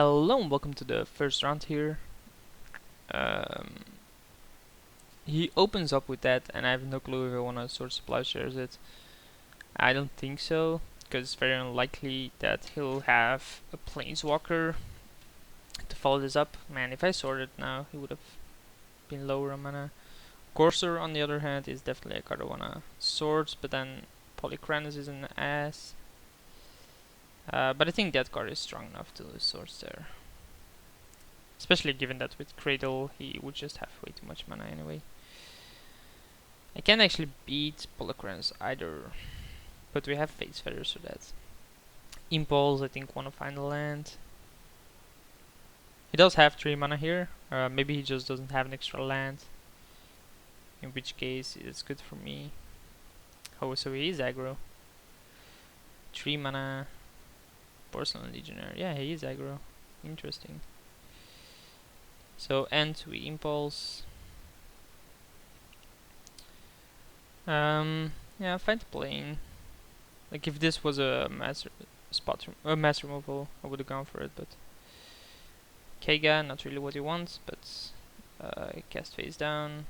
Hello and welcome to the first round here. Um, he opens up with that and I have no clue if I want to Sword Supply shares it. I don't think so, because it's very unlikely that he'll have a Planeswalker to follow this up. Man, if I sorted now, he would have been lower on mana. Courser, on the other hand, is definitely a card I want to sort, but then Polychronis is an ass. But I think that card is strong enough to lose swords there. Especially given that with Cradle he would just have way too much mana anyway. I can't actually beat Polychronis either, but we have Fate's Feather, so that's Impulse. I think wanna find a land. He does have 3 mana here. Maybe he just doesn't have an extra land, in which case it's good for me. Oh, so he is aggro. 3 mana, Porcelain Legionnaire. Yeah, he is aggro. Interesting. So end we Impulse. Yeah, find the plane. Like if this was a master removal, I would have gone for it. But Keiga, not really what he wants. But cast face down.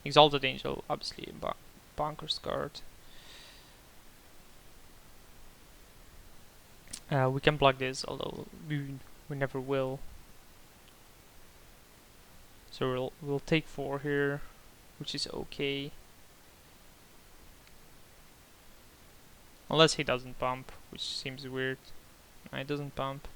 Exalted Angel, obviously a bonkers card. We can block this, although we never will. So we'll take 4 here, which is okay. Unless he doesn't pump, which seems weird. No, he doesn't pump.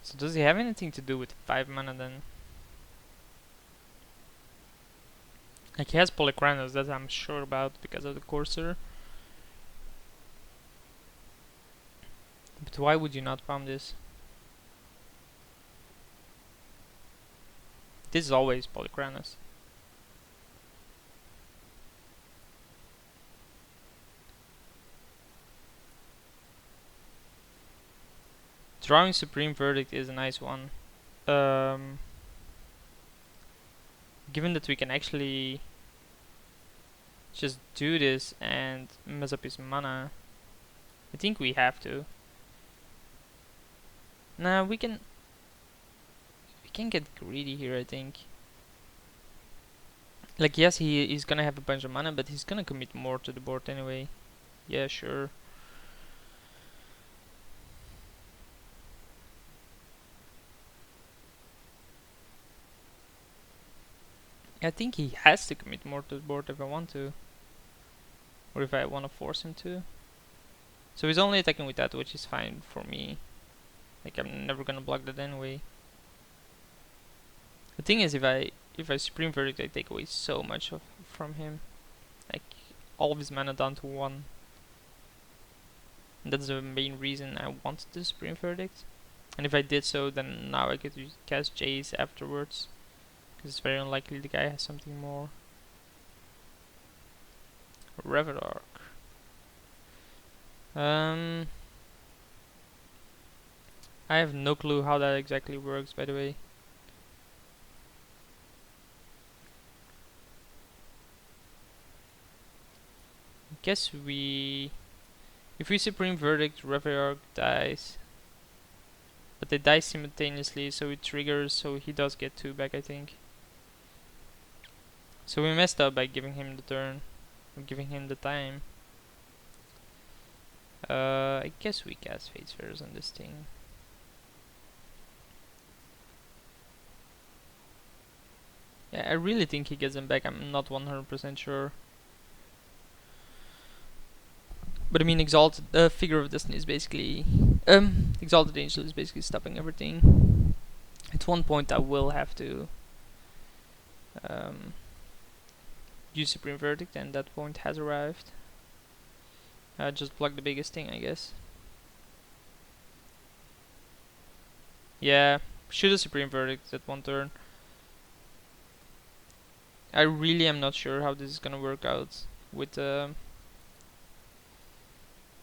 So does he have anything to do with 5 mana then? Like he has Polychronos, that I'm sure about because of the Courser. But why would you not pump this? This is always Polychronos. Drawing Supreme Verdict is a nice one. Given that we can actually just do this and mess up his mana, I think we have to. Nah, we can get greedy here, I think. Like, yes, he's gonna have a bunch of mana, but he's gonna commit more to the board anyway. Yeah, sure. I think he has to commit more to the board if I want to. Or if I want to force him to. So he's only attacking with that, which is fine for me. Like, I'm never gonna block that anyway. The thing is, if I Supreme Verdict, I take away so much from him. Like, all of his mana down to 1. And that's the main reason I wanted the Supreme Verdict. And if I did so, then now I get to cast Jace afterwards. Because it's very unlikely the guy has something more. Revelark. I have no clue how that exactly works, by the way. I guess if we Supreme Verdict, Revelark dies. But they die simultaneously, so it triggers, so he does get 2 back, I think. So we messed up by giving him the turn. Or giving him the time. I guess we cast Fate's Fetters on this thing. Yeah, I really think he gets them back. I'm not 100% sure. But I mean, Exalted Figure of Destiny is basically Exalted Angel is basically stopping everything. At one point, I will have to use Supreme Verdict, and that point has arrived. Just block the biggest thing, I guess. Yeah, shoot a Supreme Verdict at 1 turn. I really am not sure how this is gonna work out with the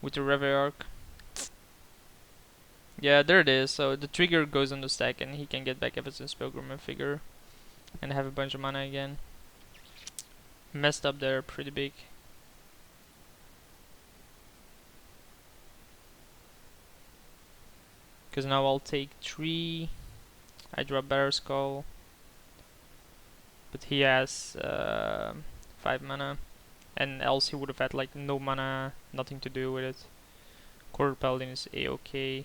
Revelark. Yeah, there it is. So the trigger goes on the stack, and he can get back Evanston's Pilgrim and Figure, and have a bunch of mana again. Messed up there, pretty big. because now I'll take 3. I drop Better Skull, but he has 5 mana, and else he would have had like no mana, nothing to do with it. Quarter Paladin is a-okay.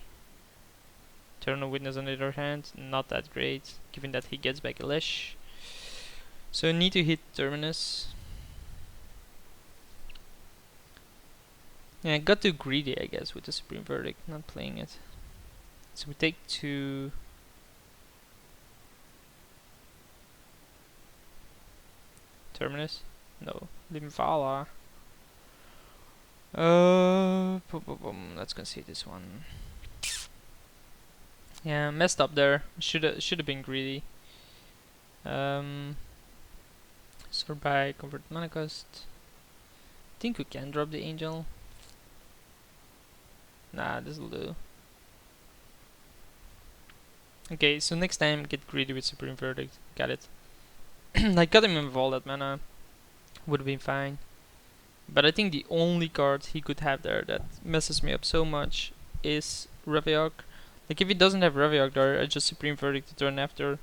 Eternal Witness on the other hand, not that great, given that he gets back a Lesh. So I need to hit Terminus. Yeah, I got too greedy, I guess, with the Supreme Verdict, not playing it. So we take 2. Terminus? No. Limvala. Let's concede this one. Yeah, messed up there. Should have been greedy. Sort by convert mana cost. Think we can drop the angel. Nah, this'll do. Okay, so next time get greedy with Supreme Verdict. Got it. I got him with all that mana. Would have been fine. But I think the only card he could have there that messes me up so much is Reviok. Like if he doesn't have Reviok there, I just Supreme Verdict the turn after.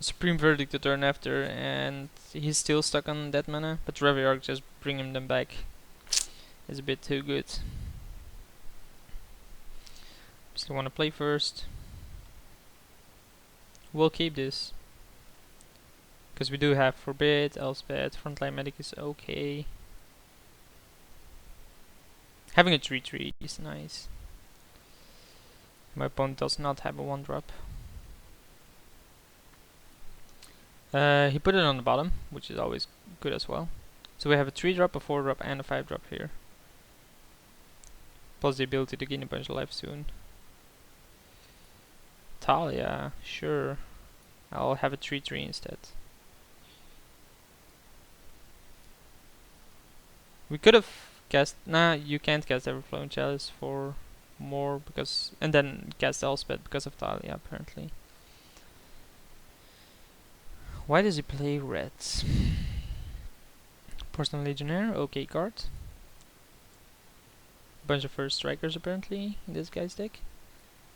Supreme Verdict the turn after, and he's still stuck on that mana. But Reviok just bringing them back is a bit too good. Still want to play first. We'll keep this. Because we do have Forbid, Elspeth, Frontline Medic is okay. Having a 3/3 is nice. My opponent does not have a 1-drop. He put it on the bottom, which is always good as well. So we have a 3-drop, a 4-drop, and a 5-drop here. Plus the ability to gain a bunch of life soon. Talia, sure. I'll have a 3/3 instead. We could have cast. Nah, you can't cast Everflowing Chalice for more because. And then cast Elspeth because of Talia, apparently. Why does he play reds? Personal Legionnaire, okay card. Bunch of first strikers apparently in this guy's deck.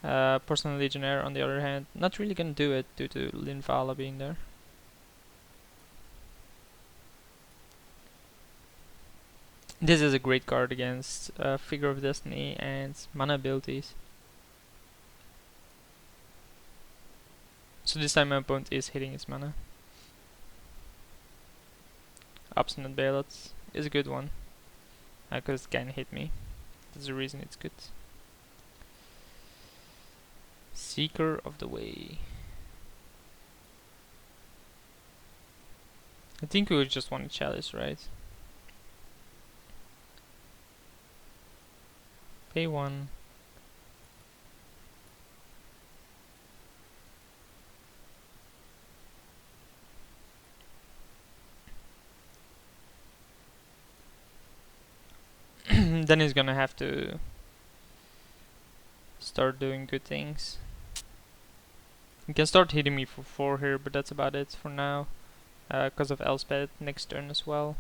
Personal Legionnaire on the other hand, not really gonna do it due to Linvala being there. This is a great card against Figure of Destiny and mana abilities. So this time my opponent is hitting his mana. Obstinate Bailout is a good one, because it can hit me. That's the reason it's good. Seeker of the Way. I think we would just want a Chalice, right? Pay 1. Then he's gonna have to start doing good things. He can start hitting me for 4 here, but that's about it for now. Because of Elspeth next turn as well.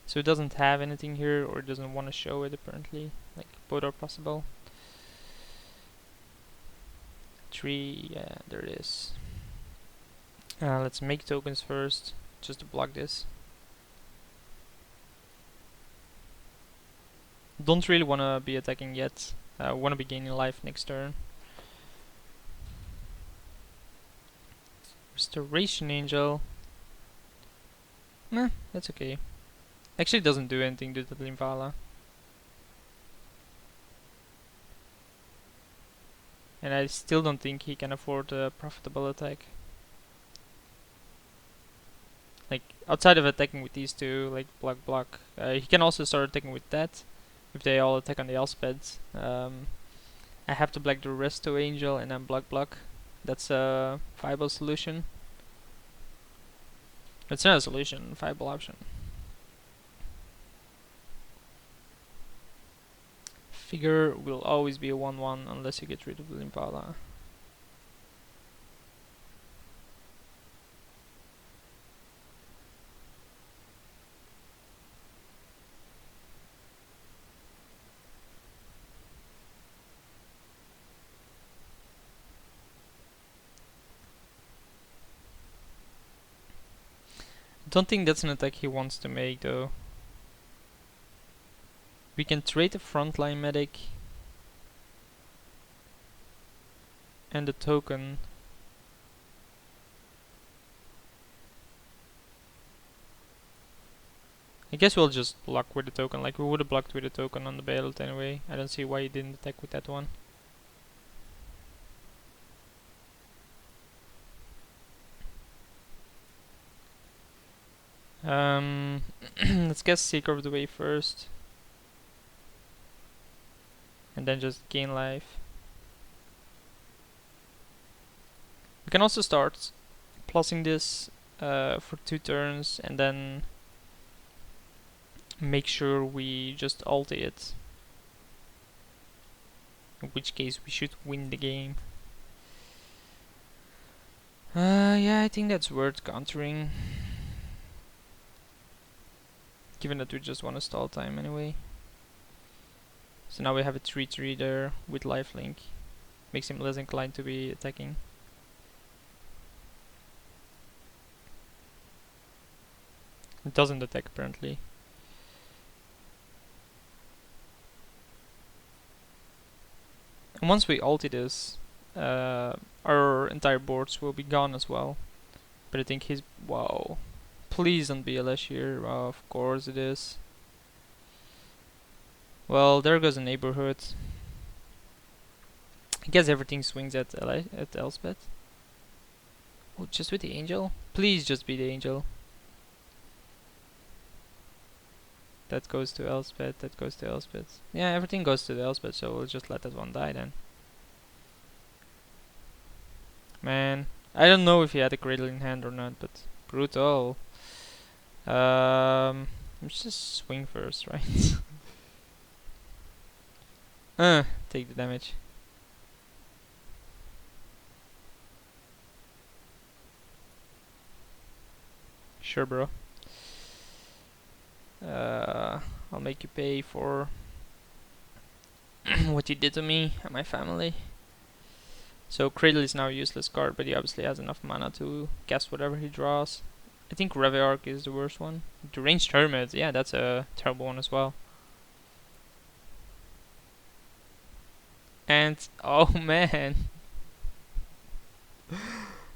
So he doesn't have anything here, or doesn't want to show it apparently. Like, both are possible. 3, yeah, there it is. Let's make tokens first, just to block this. Don't really want to be attacking yet. Want to be gaining life next turn. Restoration Angel. Nah, that's okay. Actually, it doesn't do anything to the Linvala. And I still don't think he can afford a profitable attack. Like, outside of attacking with these two, like block. He can also start attacking with that, if they all attack on the Elspeths. I have to black the Resto Angel and then block. That's a viable solution. It's not a solution, viable option. Figure will always be a 1/1 unless you get rid of the Linvala. Don't think that's an attack he wants to make though. We can trade the frontline medic and the token. I guess we'll just block with the token, like we would have blocked with the token on the bailout anyway. I don't see why he didn't attack with that one. Let's get Seeker of the Way first. And then just gain life. We can also start plussing this for 2 turns and then make sure we just ulti it. In which case we should win the game. Yeah, I think that's worth countering. Given that we just want to stall time anyway. So now we have a 3-3 there with lifelink. Makes him less inclined to be attacking. It doesn't attack apparently. And once we ulti this, our entire boards will be gone as well. But I think he's... Wow. Please don't be a Lesh here. Of course it is. Well, there goes a neighborhood. I guess everything swings at Elspeth. Oh, just with the angel? Please just be the angel. That goes to Elspeth, that goes to Elspeth. Yeah, everything goes to the Elspeth, so we'll just let that one die then. Man, I don't know if he had a cradle in hand or not, but brutal. Let's just swing first, right? Take the damage. Sure, bro. I'll make you pay for what you did to me and my family. So Cradle is now a useless card, but he obviously has enough mana to cast whatever he draws. I think Reveillark is the worst one. Deranged Hermit, yeah, that's a terrible one as well. And oh man,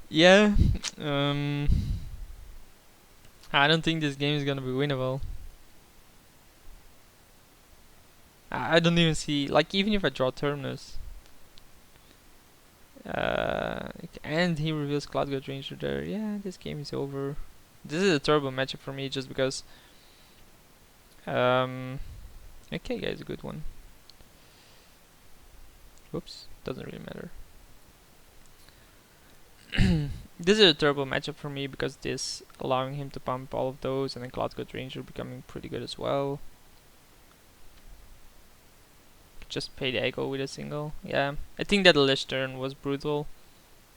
yeah. I don't think this game is gonna be winnable. I don't even see, like, even if I draw Terminus, and he reveals Cloud God Ranger there, yeah, this game is over. This is a terrible matchup for me just because okay, guys, a good one. Whoops, doesn't really matter. This is a terrible matchup for me because this allowing him to pump all of those and then Cloud God Ranger becoming pretty good as well. Just pay the echo with a single. Yeah, I think that Lesh turn was brutal.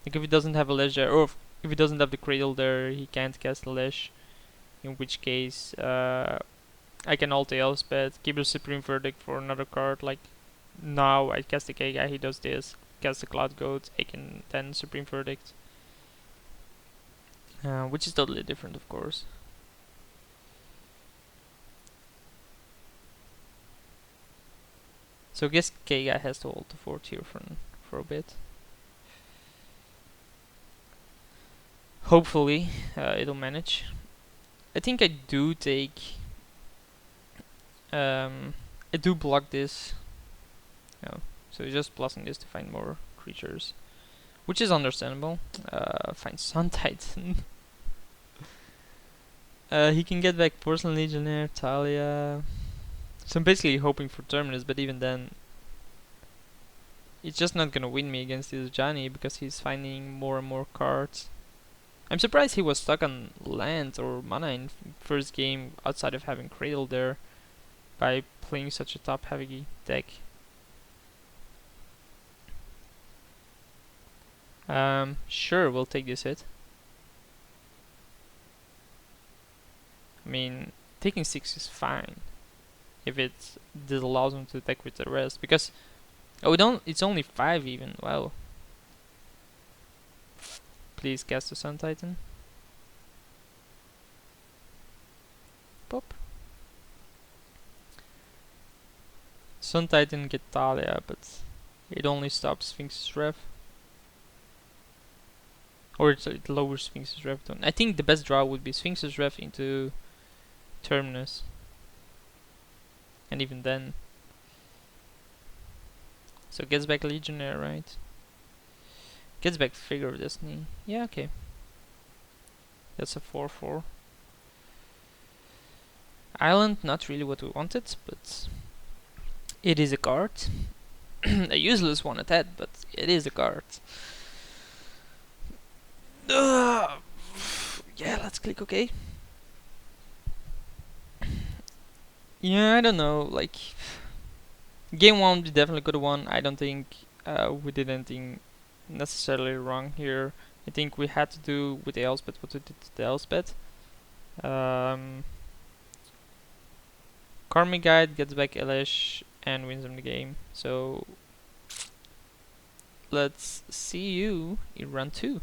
Like if he doesn't have a Lesh there, or if he doesn't have the Cradle there, he can't cast the Lesh. In which case, I can ulti Elspeth, keep the Supreme Verdict for another card. Like now, I cast the K-Guy, he does this. Cast the Cloud Goat, I can then Supreme Verdict. Which is totally different, of course. So I guess K-Guy has to hold the fort here for a bit. Hopefully, it'll manage. I think I do take... I do block this. No, so just plussing this to find more creatures. Which is understandable. Find Sun Titan. He can get back Porcelain Legionnaire, Talia. So I'm basically hoping for Terminus, but even then, it's just not gonna win me against this Johnny because he's finding more and more cards. I'm surprised he was stuck on land or mana in first game outside of having Cradle there by playing such a top heavy deck. Sure, we'll take this hit. I mean, taking 6 is fine if it allows him to attack with the rest, because it's only 5 even. Wow. Please cast the Sun Titan. Pop. Sun Titan get Talia, but it only stops Sphinx's Rev. Or it lowers Sphinx's Rev down. I think the best draw would be Sphinx's Rev into Terminus. And even then. So gets back Legionnaire, right? Gets back Figure of Destiny. Yeah, okay. That's a 4-4. Island, not really what we wanted, but it is a card. A useless one at that, but it is a card. Yeah, let's click OK. Yeah, I don't know, like... Game 1 we definitely could have won. I don't think we did anything necessarily wrong here. I think we had to do with the Elspeth what we did to the Elspeth. Karmic Guide gets back Elish and wins him the game. So let's see you in round 2.